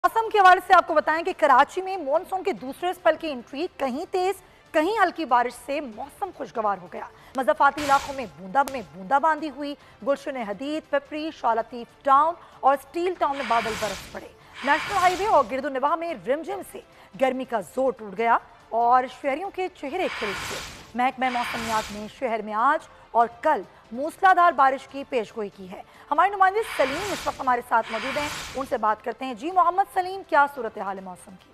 मौसम के हवाले से आपको बताएं कि कराची में मॉनसून के दूसरे स्पेल की एंट्री कहीं तेज कहीं हल्की बारिश से मौसम खुशगवार हो गया। मज़ाफ़ाती इलाकों में बूंदाबांदी हुई। गुलशन हदीद, पिपरी, शाह लतीफ टाउन और स्टील टाउन में बादल बरस पड़े। नेशनल हाईवे और गिरदुनिवाह में रिमझिम से गर्मी का जोर टूट गया और शहरियों के चेहरे खिल उठे। महकमा मौसमियात ने शहर में आज और कल मूसलाधार बारिश की पेशगोई की है। हमारे नुमाइंदे सलीम इस वक्त हमारे साथ मौजूद हैं, उनसे बात करते हैं। जी मोहम्मद सलीम, क्या सूरत हाल है मौसम की?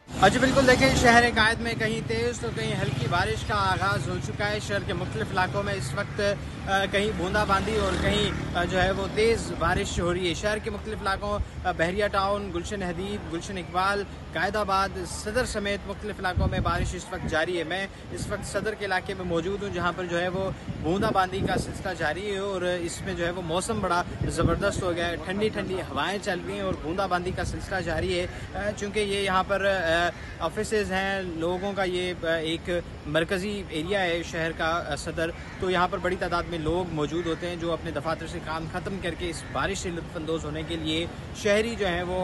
जी बिल्कुल, देखें शहर कायद में कहीं तेज़ तो कहीं हल्की बारिश का आगाज़ हो चुका है। शहर के मुख्तलिफ इलाकों में इस वक्त कहीं बूंदाबांदी और कहीं जो है वो तेज़ बारिश हो रही है। शहर के मुख्तलिफ इलाकों बहरिया टाउन, गुलशन हदीद, गुलशन इकबाल, कायदाबाद, सदर समेत मुख्तलिफ इलाकों में बारिश इस वक्त जारी है। मैं इस वक्त सदर के इलाके में मौजूद हूँ जहाँ पर जो है वो बूंदाबांदी का सिलसिला जारी है और इसमें जो है वो मौसम बड़ा ज़बरदस्त हो गया है। ठंडी ठंडी हवाएँ चल रही हैं और बूंदाबांदी का सिलसिला जारी है। चूँकि ये यहाँ पर ऑफिसेज हैं, लोगों का ये एक मरकज़ी एरिया है शहर का सदर, तो यहाँ पर बड़ी तादाद में लोग मौजूद होते हैं जो अपने दफातर से काम ख़त्म करके इस बारिश से लुत्फ़अंदोज़ होने के लिए शहरी जो हैं वो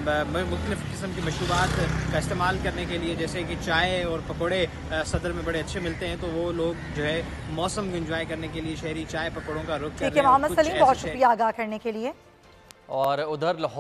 मुख्तलिफ़ किस्म की मशरूबात का इस्तेमाल करने के लिए, जैसे कि चाय और पकौड़े सदर में बड़े अच्छे मिलते हैं, तो वो लोग जो है मौसम को इंजॉय करने के लिए शहरी चाय पकौड़ों का रुख कर रहे हैं। मोहम्मद सलीम, बहुत शुक्रिया आगाह करने के लिए। और उधर लाहौर